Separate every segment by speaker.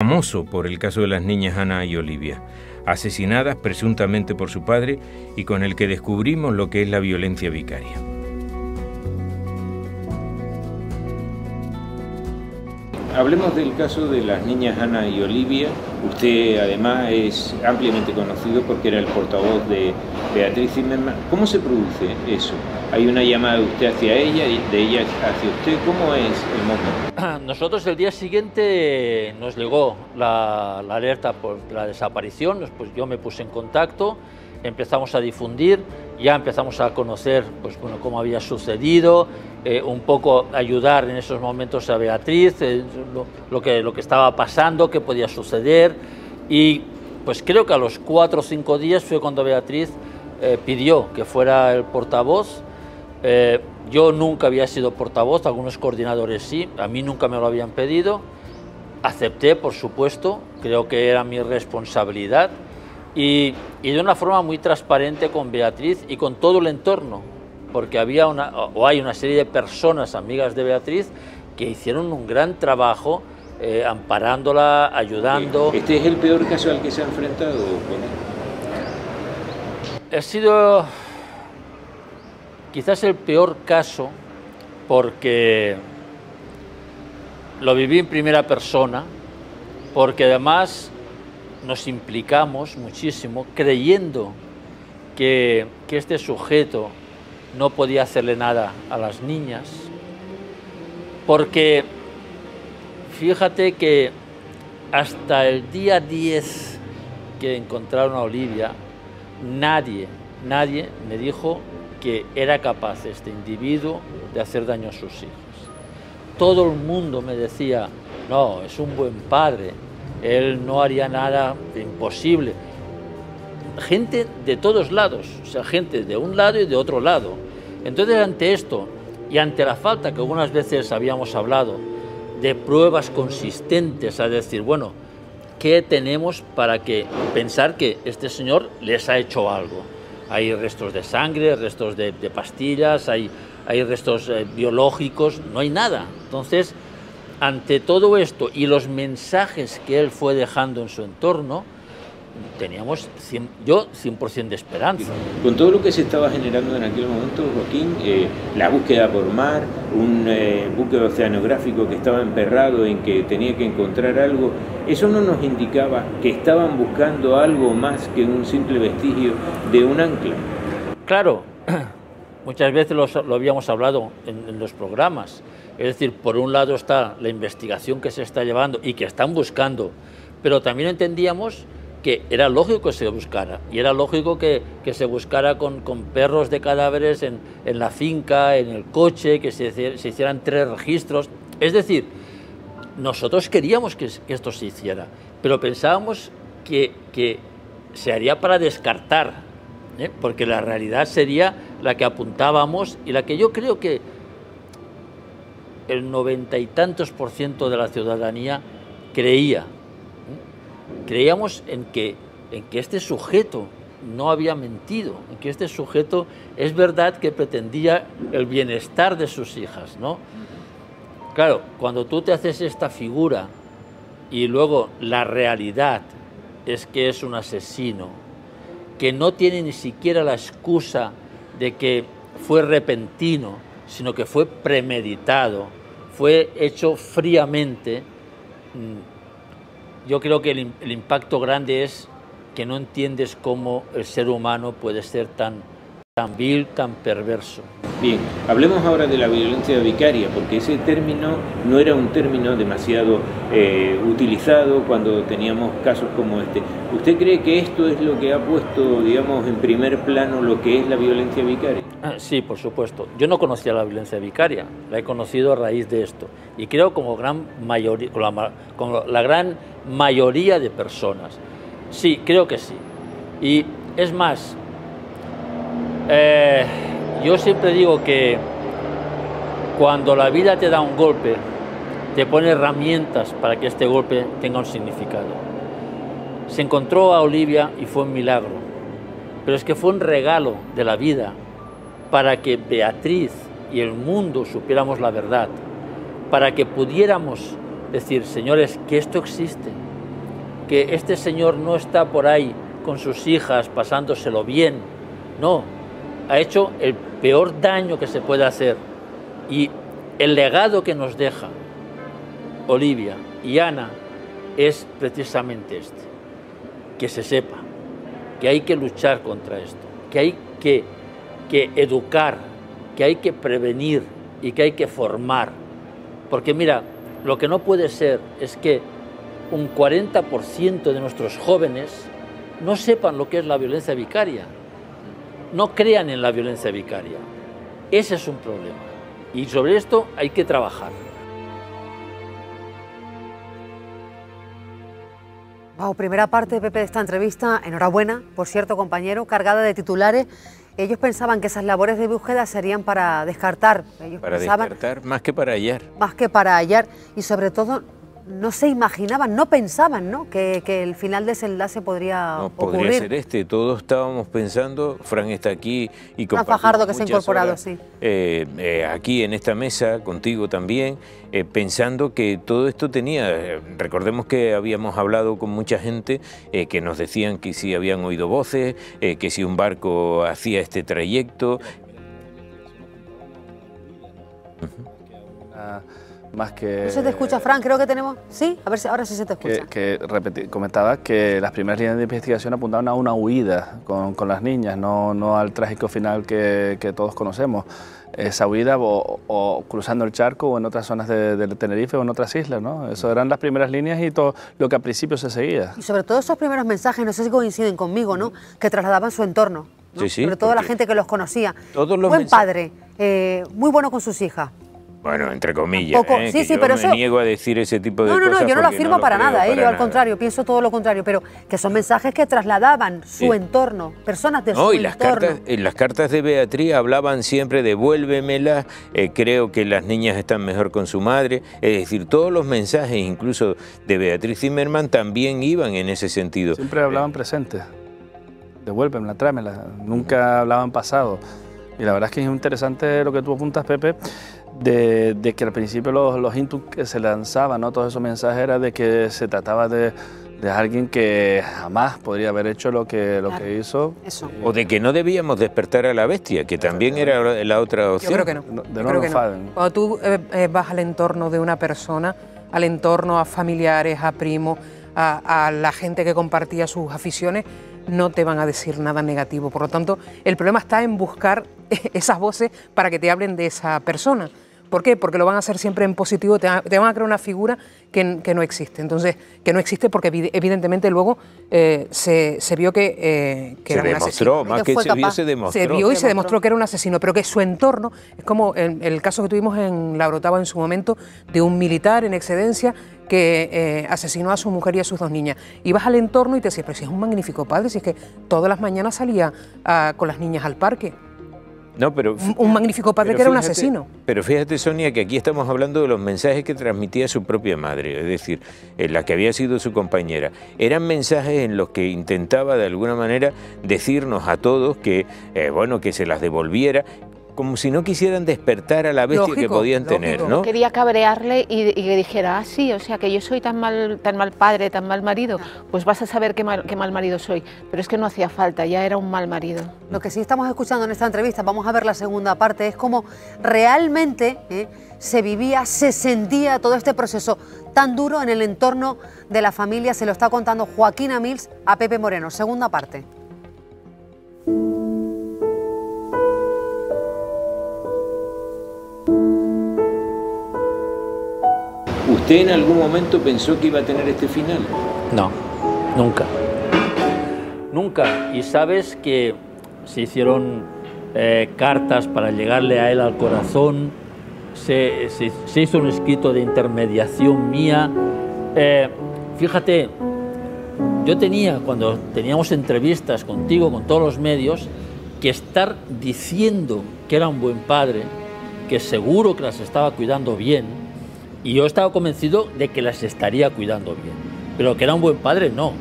Speaker 1: Famoso por el caso de las niñas Ana y Olivia, asesinadas presuntamente por su padre y con el que descubrimos lo que es la violencia vicaria. Hablemos del caso de las niñas Ana y Olivia. Usted además es ampliamente conocido porque era el portavoz de Beatriz Zimmerman. ¿Cómo se produce eso? ¿Hay una llamada de usted hacia ella y de ella hacia usted? ¿Cómo es el momento?
Speaker 2: Nosotros el día siguiente nos llegó la alerta por la desaparición, pues yo me puse en contacto, empezamos a difundir, ya empezamos a conocer pues, bueno, cómo había sucedido, un poco ayudar en esos momentos a Beatriz, lo que estaba pasando, qué podía suceder, y pues creo que a los 4 o 5 días fue cuando Beatriz pidió que fuera el portavoz. Yo nunca había sido portavoz, algunos coordinadores sí, a mí nunca me lo habían pedido, acepté por supuesto, creo que era mi responsabilidad y de una forma muy transparente con Beatriz y con todo el entorno, porque hay una serie de personas amigas de Beatriz que hicieron un gran trabajo amparándola, ayudando.
Speaker 1: ¿Este es el peor caso al que se ha enfrentado?
Speaker 2: Ha sido quizás el peor caso porque lo viví en primera persona, porque además nos implicamos muchísimo creyendo que este sujeto no podía hacerle nada a las niñas, porque fíjate que hasta el día 10 que encontraron a Olivia, nadie me dijo que era capaz este individuo de hacer daño a sus hijos. Todo el mundo me decía, no, es un buen padre, él no haría nada imposible. Gente de todos lados, o sea, gente de un lado y de otro lado. Entonces, ante esto y ante la falta que algunas veces habíamos hablado de pruebas consistentes, a decir, bueno, ¿qué tenemos para pensar que este señor les ha hecho algo? Hay restos de sangre, restos de pastillas, hay restos biológicos, no hay nada. Entonces, ante todo esto y los mensajes que él fue dejando en su entorno, teníamos yo 100% de esperanza.
Speaker 1: Con todo lo que se estaba generando en aquel momento, Joaquín, la búsqueda por mar, un buque oceanográfico que estaba emperrado en que tenía que encontrar algo, ¿eso no nos indicaba que estaban buscando algo más que un simple vestigio de un ancla?
Speaker 2: Claro, muchas veces lo habíamos hablado en los programas. Es decir, por un lado está la investigación que se está llevando y que están buscando, pero también entendíamos que era lógico que se buscara, y era lógico que se buscara con perros de cadáveres en la finca, en el coche, que se hicieran 3 registros. Es decir, nosotros queríamos que esto se hiciera, pero pensábamos que se haría para descartar, porque la realidad sería la que apuntábamos y la que yo creo que el 90 y tantos % de la ciudadanía creía. Creíamos en que este sujeto no había mentido, en que este sujeto es verdad que pretendía el bienestar de sus hijas, ¿no? Claro, cuando tú te haces esta figura y luego la realidad es que es un asesino, que no tiene ni siquiera la excusa de que fue repentino, sino que fue premeditado, fue hecho fríamente. Yo creo que el impacto grande es que no entiendes cómo el ser humano puede ser tan vil, tan perverso.
Speaker 1: Bien, hablemos ahora de la violencia vicaria, porque ese término no era un término demasiado utilizado cuando teníamos casos como este. ¿Usted cree que esto es lo que ha puesto, digamos, en primer plano lo que es la violencia vicaria?
Speaker 2: Sí, por supuesto. Yo no conocía la violencia vicaria, la he conocido a raíz de esto. Y creo como la gran mayoría de personas. Sí, creo que sí. Y es más, yo siempre digo que cuando la vida te da un golpe, te pone herramientas para que este golpe tenga un significado. Se encontró a Olivia y fue un milagro, pero es que fue un regalo de la vida para que Beatriz y el mundo supiéramos la verdad, para que pudiéramos decir, señores, que esto existe, que este señor no está por ahí con sus hijas pasándoselo bien, no, ha hecho el peor daño que se puede hacer. Y el legado que nos deja Olivia y Ana es precisamente este, que se sepa que hay que luchar contra esto, que hay que educar, que hay que prevenir y que hay que formar. Porque mira, lo que no puede ser es que un 40% de nuestros jóvenes no sepan lo que es la violencia vicaria, no crean en la violencia vicaria. Ese es un problema y sobre esto hay que trabajar.
Speaker 3: Wow, primera parte, Pepe, de esta entrevista. Enhorabuena, por cierto, compañero, cargada de titulares. Ellos pensaban que esas labores de búsqueda serían para descartar. Ellos
Speaker 1: para
Speaker 3: pensaban,
Speaker 1: descartar, más que para hallar.
Speaker 3: Más que para hallar. Y sobre todo, no se imaginaban, no pensaban, ¿no?, que el final de desenlace podría ocurrir.
Speaker 1: Podría ser este. Todos estábamos pensando, Fran está aquí y
Speaker 3: Fran Fajardo, que se ha incorporado,
Speaker 1: horas,
Speaker 3: sí.
Speaker 1: Aquí en esta mesa, contigo también, pensando que todo esto tenía... recordemos que habíamos hablado con mucha gente que nos decían que si habían oído voces, que si un barco hacía este trayecto...
Speaker 4: Más que...
Speaker 3: ¿No se te escucha, Fran? Creo que tenemos... ¿Sí? A ver si ahora sí se te escucha.
Speaker 4: Comentaba que las primeras líneas de investigación apuntaban a una huida con las niñas, no al trágico final que todos conocemos. Esa huida o cruzando el charco o en otras zonas de Tenerife o en otras islas, ¿no? Eso eran las primeras líneas y todo lo que al principio se seguía.
Speaker 3: Y sobre todo esos primeros mensajes, no sé si coinciden conmigo, ¿no?, que trasladaban su entorno, ¿no?
Speaker 1: Sí, sí,
Speaker 3: sobre todo la gente que los conocía.
Speaker 1: Todos los
Speaker 3: Buen padre, muy bueno con sus hijas.
Speaker 1: Bueno, entre comillas,
Speaker 3: Sí, sí,
Speaker 1: yo
Speaker 3: pero
Speaker 1: me
Speaker 3: eso...
Speaker 1: niego a decir ese tipo de cosas.
Speaker 3: No, yo no lo
Speaker 1: porque
Speaker 3: afirmo para nada, yo al
Speaker 1: nada.
Speaker 3: contrario, pienso todo lo contrario, pero que son mensajes que trasladaban su entorno, personas de su
Speaker 1: y
Speaker 3: entorno.
Speaker 1: las cartas de Beatriz hablaban siempre de devuélvemela, creo que las niñas están mejor con su madre, es decir, todos los mensajes, incluso de Beatriz Zimmerman, también iban en ese sentido.
Speaker 4: Siempre hablaban presente, devuélvemela, tráemela, nunca hablaban pasado. Y la verdad es que es interesante lo que tú apuntas, Pepe, de que al principio los inputs que se lanzaban, ¿no?, todos esos mensajes era de que se trataba de alguien que jamás podría haber hecho lo que hizo.
Speaker 3: Eso.
Speaker 1: O de que no debíamos despertar a la bestia, que también era la otra opción.
Speaker 5: Yo creo que no. Cuando tú vas al entorno de una persona, al entorno, a familiares, a primos, a la gente que compartía sus aficiones, no te van a decir nada negativo. Por lo tanto, el problema está en buscar esas voces para que te hablen de esa persona. ¿Por qué? Porque lo van a hacer siempre en positivo, te van a crear una figura que no existe. Entonces, que no existe porque evidentemente luego se vio que era un asesino.
Speaker 1: Más que se vio, se demostró.
Speaker 5: Se vio y se demostró que era un asesino, pero que su entorno, es como el caso que tuvimos en La Orotava en su momento, de un militar en excedencia que asesinó a su mujer y a sus dos niñas. Ibas al entorno y te decías, pero si es un magnífico padre, si es que todas las mañanas salía con las niñas al parque.
Speaker 1: No, pero,
Speaker 5: un magnífico padre que era un asesino.
Speaker 1: Pero fíjate, Sonia, que aquí estamos hablando de los mensajes que transmitía su propia madre, es decir, la que había sido su compañera. Eran mensajes en los que intentaba de alguna manera decirnos a todos que, bueno, que se las devolviera, como si no quisieran despertar a la bestia que podían tener, ¿no?
Speaker 6: Quería cabrearle y que dijera, sí, o sea, que yo soy tan mal padre, tan mal marido, pues vas a saber qué mal marido soy. Pero es que no hacía falta, ya era un mal marido.
Speaker 3: Lo que sí estamos escuchando en esta entrevista, vamos a ver la segunda parte, es cómo realmente se vivía, se sentía todo este proceso tan duro en el entorno de la familia. Se lo está contando Joaquín Amils a Pepe Moreno. Segunda parte.
Speaker 1: ¿Usted en algún momento pensó que iba a tener este final?
Speaker 2: No, nunca. Nunca. Y sabes que se hicieron cartas para llegarle a él al corazón, se hizo un escrito de intermediación mía. Fíjate, yo tenía, cuando teníamos entrevistas contigo, con todos los medios, que estar diciendo que era un buen padre, que seguro que las estaba cuidando bien, y yo estaba convencido de que las estaría cuidando bien, pero que era un buen padre no,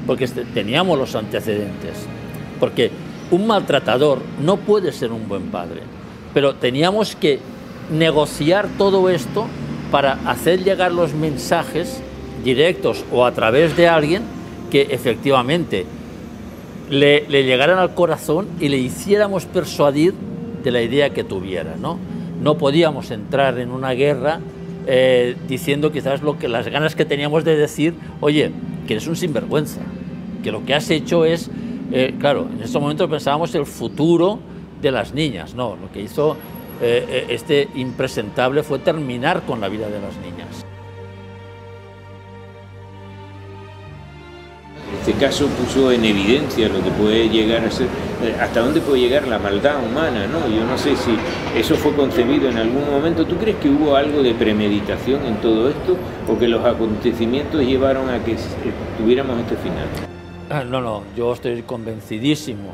Speaker 2: porque teníamos los antecedentes, porque un maltratador no puede ser un buen padre, pero teníamos que negociar todo esto para hacer llegar los mensajes directos o a través de alguien que efectivamente le llegaran al corazón y le hiciéramos persuadir de la idea que tuviera, ¿no? No podíamos entrar en una guerra diciendo quizás las ganas que teníamos de decir, oye, que eres un sinvergüenza, que lo que has hecho es, claro, en estos momentos pensábamos el futuro de las niñas, no, lo que hizo este impresentable fue terminar con la vida de las niñas.
Speaker 1: Este caso puso en evidencia lo que puede llegar a ser, hasta dónde puede llegar la maldad humana, ¿no? Yo no sé si eso fue concebido en algún momento. ¿Tú crees que hubo algo de premeditación en todo esto o que los acontecimientos llevaron a que tuviéramos este final?
Speaker 2: No, yo estoy convencidísimo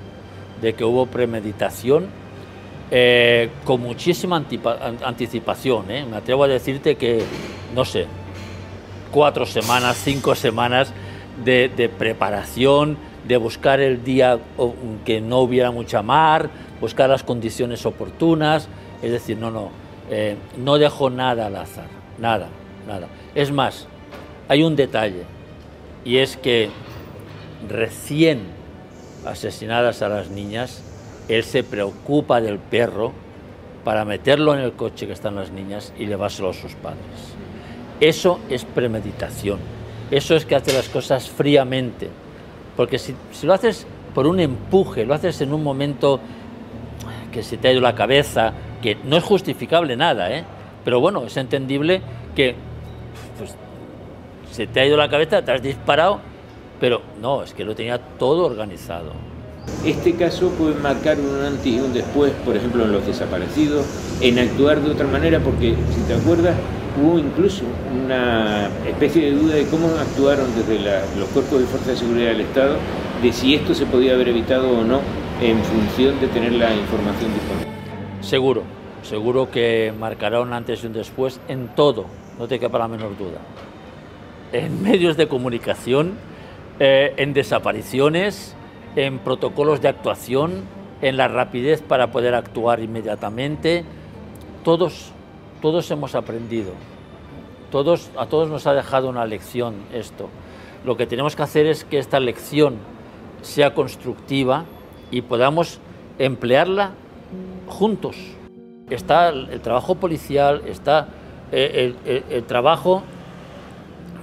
Speaker 2: de que hubo premeditación con muchísima anticipación, ¿eh? Me atrevo a decirte que, no sé, 4 semanas, 5 semanas de preparación, de buscar el día que no hubiera mucha mar, buscar las condiciones oportunas, es decir, no dejó nada al azar, nada. Es más, hay un detalle, y es que recién asesinadas a las niñas, él se preocupa del perro para meterlo en el coche que están las niñas y llevárselo a sus padres. Eso es premeditación. Eso es que hace las cosas fríamente, porque si lo haces por un empuje, lo haces en un momento que se te ha ido la cabeza, que no es justificable nada, pero bueno, es entendible que pues, se te ha ido la cabeza, te has disparado, pero no, es que lo tenía todo organizado.
Speaker 1: Este caso puede marcar un antes y un después, por ejemplo, en los desaparecidos, en actuar de otra manera, porque si te acuerdas, hubo incluso una especie de duda de cómo actuaron desde los cuerpos de fuerza de seguridad del Estado, de si esto se podía haber evitado o no en función de tener la información disponible.
Speaker 2: Seguro que marcará un antes y un después en todo, no te quepa la menor duda. En medios de comunicación, en desapariciones, en protocolos de actuación, en la rapidez para poder actuar inmediatamente. Todos hemos aprendido, a todos nos ha dejado una lección esto. Lo que tenemos que hacer es que esta lección sea constructiva y podamos emplearla juntos. Está el trabajo policial, está el trabajo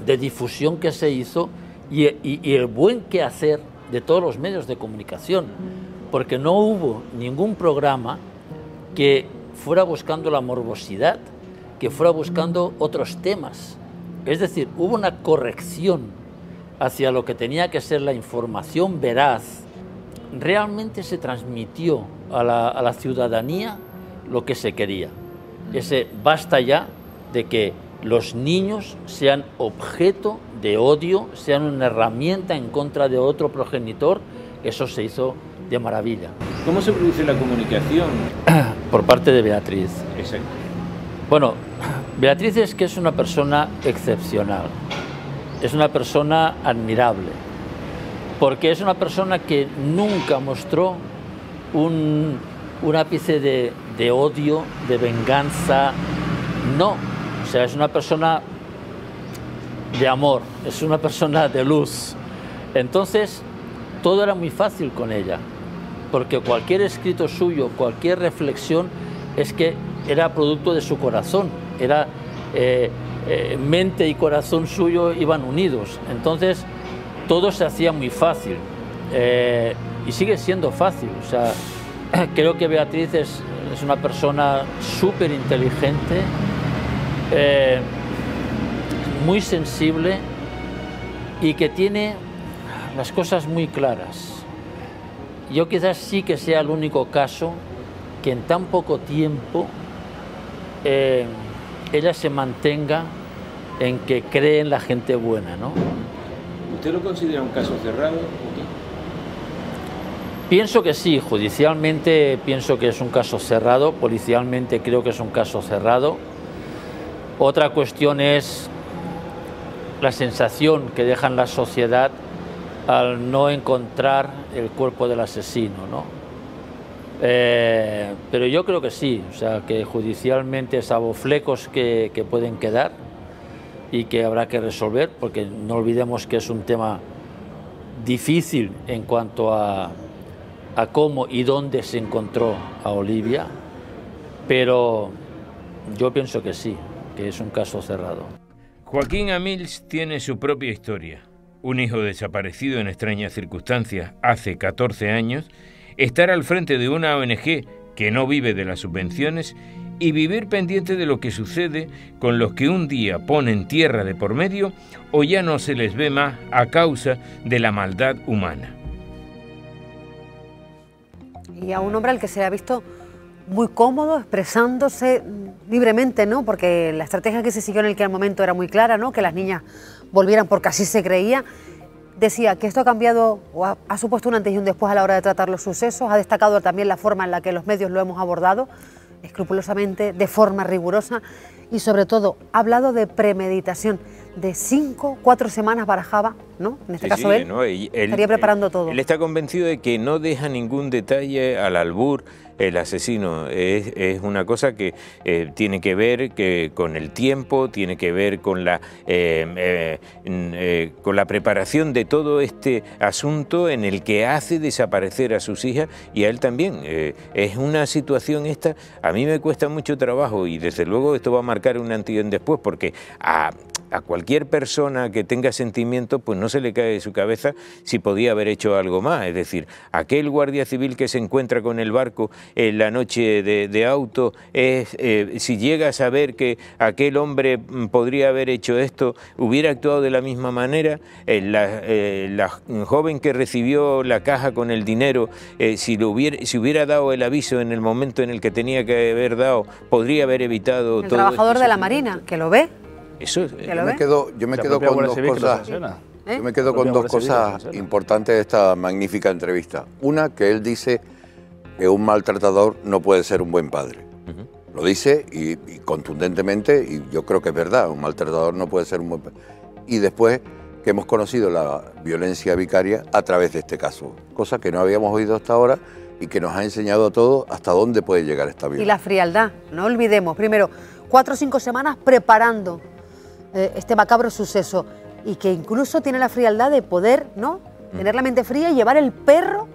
Speaker 2: de difusión que se hizo y el buen quehacer de todos los medios de comunicación, porque no hubo ningún programa que fuera buscando la morbosidad, que fuera buscando otros temas. Es decir, hubo una corrección hacia lo que tenía que ser la información veraz. Realmente se transmitió a la ciudadanía lo que se quería. Ese basta ya de que los niños sean objeto de odio, sean una herramienta en contra de otro progenitor. Eso se hizo de maravilla.
Speaker 1: ¿Cómo se produce la comunicación?
Speaker 2: Por parte de Beatriz.
Speaker 1: Exacto.
Speaker 2: Bueno, Beatriz es una persona excepcional, es una persona admirable, porque es una persona que nunca mostró un ápice de odio, de venganza, no. O sea, es una persona de amor, es una persona de luz. Entonces, todo era muy fácil con ella, porque cualquier escrito suyo, cualquier reflexión, es que era producto de su corazón, era mente y corazón suyo iban unidos. Entonces, todo se hacía muy fácil y sigue siendo fácil. O sea, creo que Beatriz es una persona súper inteligente, muy sensible y que tiene las cosas muy claras. Yo quizás sí que sea el único caso que en tan poco tiempo ella se mantenga en que cree en la gente buena, ¿no?
Speaker 1: ¿Usted lo considera un caso cerrado?
Speaker 2: Pienso que sí, judicialmente pienso que es un caso cerrado, policialmente creo que es un caso cerrado. Otra cuestión es la sensación que deja en la sociedad al no encontrar el cuerpo del asesino, ¿no? Pero yo creo que sí, o sea, que judicialmente, salvo flecos que pueden quedar, y que habrá que resolver, porque no olvidemos que es un tema difícil en cuanto a cómo y dónde se encontró a Olivia, pero yo pienso que sí, que es un caso cerrado.
Speaker 1: Joaquín Amils tiene su propia historia. Un hijo desaparecido en extrañas circunstancias hace 14 años, estar al frente de una ONG que no vive de las subvenciones y vivir pendiente de lo que sucede con los que un día ponen tierra de por medio o ya no se les ve más a causa de la maldad humana.
Speaker 3: Y a un hombre al que se le ha visto muy cómodo, expresándose libremente, ¿no? Porque la estrategia que se siguió en aquel momento era muy clara, ¿no? Que las niñas volvieran porque así se creía. Decía que esto ha cambiado o ha supuesto un antes y un después a la hora de tratar los sucesos. Ha destacado también la forma en la que los medios lo hemos abordado, escrupulosamente, de forma rigurosa, y sobre todo ha hablado de premeditación. De 5, 4 semanas barajaba, ¿no? En este caso él,
Speaker 1: ¿no? Él
Speaker 3: estaría preparando todo.
Speaker 1: Él está convencido de que no deja ningún detalle al albur el asesino. Es una cosa que tiene que ver con el tiempo, tiene que ver con la preparación de todo este asunto en el que hace desaparecer a sus hijas y a él también. Es una situación esta, a mí me cuesta mucho trabajo y desde luego esto va a marcar un antes y un después, porque a cualquier persona que tenga sentimientos, pues no se le cae de su cabeza si podía haber hecho algo más. Es decir, aquel guardia civil que se encuentra con el barco en la noche de auto, si llega a saber que aquel hombre podría haber hecho esto, hubiera actuado de la misma manera. La joven que recibió la caja con el dinero, si hubiera dado el aviso en el momento en el que tenía que haber dado, podría haber evitado todo.
Speaker 3: El trabajador de la Marina, que lo ve.
Speaker 1: Eso,
Speaker 7: yo me quedo con dos cosas. Yo me quedo con dos cosas importantes de esta magnífica entrevista. Una, que él dice que un maltratador no puede ser un buen padre. Lo dice y contundentemente, y yo creo que es verdad, un maltratador no puede ser un buen padre. Y después que hemos conocido la violencia vicaria a través de este caso, cosa que no habíamos oído hasta ahora y que nos ha enseñado a todos hasta dónde puede llegar esta violencia.
Speaker 3: Y la frialdad, no olvidemos, primero, 4 o 5 semanas preparando este macabro suceso, y que incluso tiene la frialdad de poder, ¿no?, tener la mente fría y llevar el perro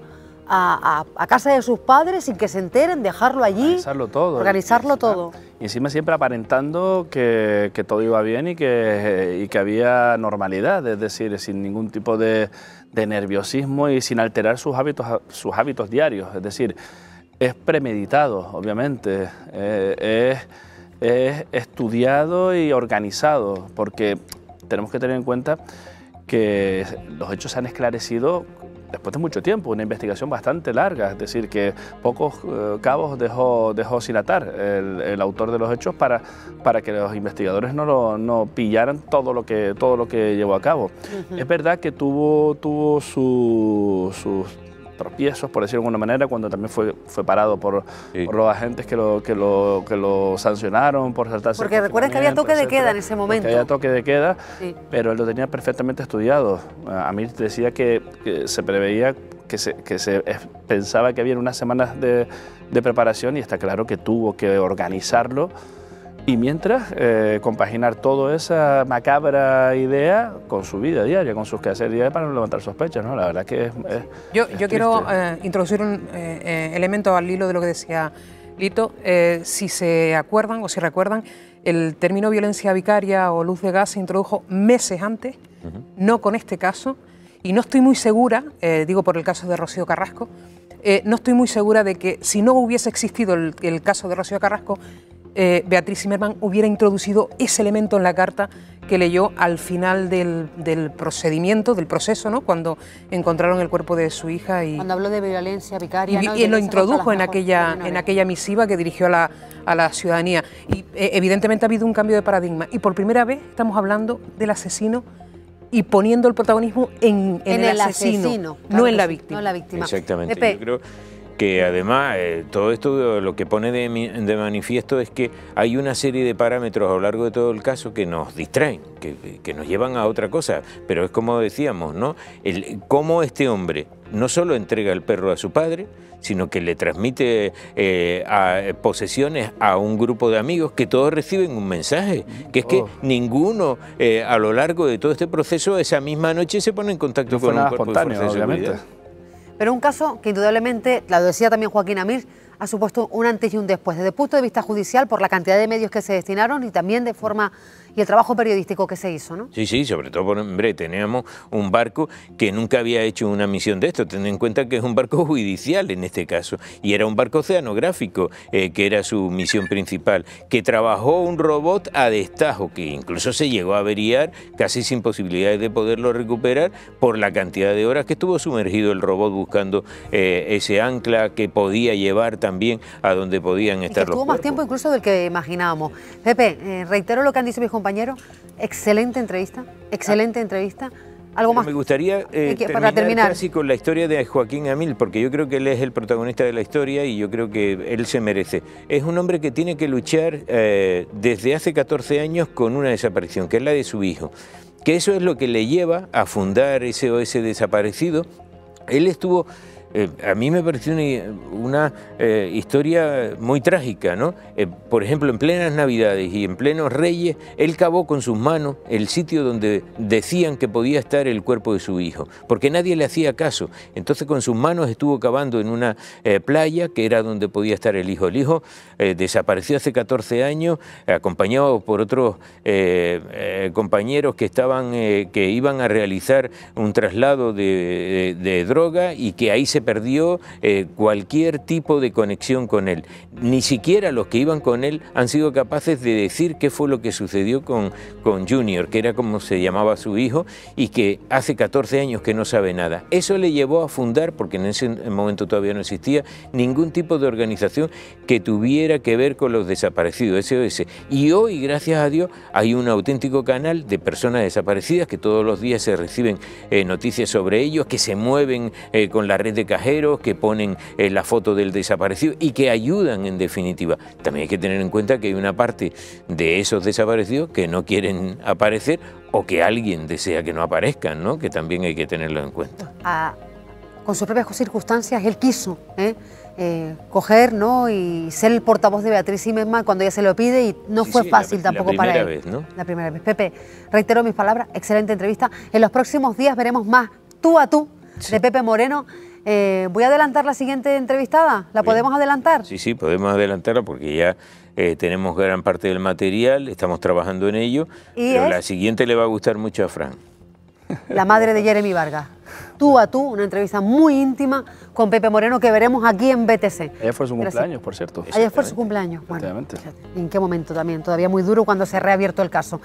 Speaker 3: a casa de sus padres sin que se enteren, dejarlo allí, organizarlo todo.
Speaker 4: Y encima siempre aparentando que todo iba bien y que había normalidad, es decir, sin ningún tipo de nerviosismo y sin alterar sus hábitos diarios. Es decir, es premeditado, obviamente, es estudiado y organizado, porque tenemos que tener en cuenta que los hechos se han esclarecido después de mucho tiempo, una investigación bastante larga, es decir, que pocos cabos dejó sin atar el autor de los hechos para que los investigadores no pillaran todo lo que llevó a cabo. Es verdad que tuvo sus tropiezos, por decirlo de alguna manera, cuando también fue parado por los agentes que lo sancionaron por saltarse.
Speaker 3: Porque recuerden que había toque de queda en ese momento.
Speaker 4: Había toque de queda, pero él lo tenía perfectamente estudiado. A mí decía que se preveía, que se pensaba que había unas semanas de preparación, y está claro que tuvo que organizarlo. Y mientras, compaginar toda esa macabra idea con su vida diaria, con sus quehaceres diarios para no levantar sospechas, ¿no? La verdad que
Speaker 5: Yo quiero introducir un elemento al hilo de lo que decía Lito. Si se acuerdan o si recuerdan, el término violencia vicaria o luz de gas se introdujo meses antes, no con este caso, y no estoy muy segura, digo por el caso de Rocío Carrasco, no estoy muy segura de que si no hubiese existido el caso de Rocío Carrasco, Beatriz Zimmerman hubiera introducido ese elemento en la carta que leyó al final del procedimiento, del proceso, ¿no?, cuando encontraron el cuerpo de su hija.
Speaker 3: Cuando habló de violencia vicaria.
Speaker 5: Y lo introdujo en aquella misiva que dirigió a la ciudadanía. Y evidentemente ha habido un cambio de paradigma. Y por primera vez estamos hablando del asesino y poniendo el protagonismo en el asesino, no en la víctima.
Speaker 3: No en la víctima.
Speaker 1: Exactamente.
Speaker 3: Pepe.
Speaker 1: Yo creo que además todo esto lo que pone de manifiesto es que hay una serie de parámetros a lo largo de todo el caso que nos distraen, que nos llevan a otra cosa, pero es como decíamos, ¿no? Cómo este hombre no solo entrega el perro a su padre, sino que le transmite posesiones a un grupo de amigos que todos reciben un mensaje, que es que ninguno a lo largo de todo este proceso esa misma noche se pone en contacto con un cuerpo de fuerza de seguridad.
Speaker 3: Pero un caso que indudablemente, lo decía también Joaquín Amil, ha supuesto un antes y un después, desde el punto de vista judicial, por la cantidad de medios que se destinaron y también de forma y el trabajo periodístico que se hizo, ¿no?
Speaker 1: Sí, sí, sobre todo, hombre, teníamos un barco que nunca había hecho una misión de esto, teniendo en cuenta que es un barco judicial en este caso, y era un barco oceanográfico, que era su misión principal, que trabajó un robot a destajo, que incluso se llegó a averiar casi sin posibilidades de poderlo recuperar por la cantidad de horas que estuvo sumergido el robot buscando ese ancla que podía llevar también a donde podían estar los cuerpos.
Speaker 3: Estuvo más tiempo incluso del que imaginábamos. Pepe, reitero lo que han dicho mis compañeros, excelente entrevista, ¿Algo más?
Speaker 1: Me gustaría terminar casi con la historia de Joaquín Amil, porque yo creo que él es el protagonista de la historia y yo creo que él se merece. Es un hombre que tiene que luchar desde hace 14 años con una desaparición, que es la de su hijo. Que eso es lo que le lleva a fundar SOS Desaparecido. Él estuvo... a mí me pareció una historia muy trágica, ¿no? Por ejemplo, en plenas Navidades y en plenos Reyes, él cavó con sus manos el sitio donde decían que podía estar el cuerpo de su hijo, porque nadie le hacía caso. Entonces con sus manos estuvo cavando en una playa que era donde podía estar el hijo. El hijo desapareció hace 14 años, acompañado por otros compañeros que iban a realizar un traslado de droga y que ahí se perdió cualquier tipo de conexión con él. Ni siquiera los que iban con él han sido capaces de decir qué fue lo que sucedió con Junior, que era como se llamaba su hijo, y que hace 14 años que no sabe nada. Eso le llevó a fundar, porque en ese momento todavía no existía, ningún tipo de organización que tuviera que ver con los desaparecidos, SOS. Y hoy, gracias a Dios, hay un auténtico canal de personas desaparecidas que todos los días se reciben noticias sobre ellos, que se mueven con la red de cajeros, que ponen la foto del desaparecido y que ayudan en definitiva. También hay que tener en cuenta que hay una parte de esos desaparecidos que no quieren aparecer o que alguien desea que no aparezcan, ¿no? Que también hay que tenerlo en cuenta.
Speaker 3: Con sus propias circunstancias, él quiso coger, ¿no? Y ser el portavoz de Beatriz Zimmerman cuando ella se lo pide y no fue fácil tampoco para él.
Speaker 1: Vez, ¿no?
Speaker 3: La primera vez. Pepe, reitero mis palabras, excelente entrevista. En los próximos días veremos más tú a tú de Pepe Moreno. Voy a adelantar la siguiente entrevistada. ¿La podemos adelantar?
Speaker 1: Sí, sí, podemos adelantarla porque ya tenemos gran parte del material, estamos trabajando en ello, pero la siguiente le va a gustar mucho a Fran.
Speaker 3: La madre de Jeremy Vargas. Tú a tú, una entrevista muy íntima con Pepe Moreno que veremos aquí en BTC.
Speaker 4: Ayer fue su cumpleaños, por cierto.
Speaker 3: Ayer fue su cumpleaños. Bueno, ¿en qué momento también? Todavía muy duro cuando se ha reabierto el caso.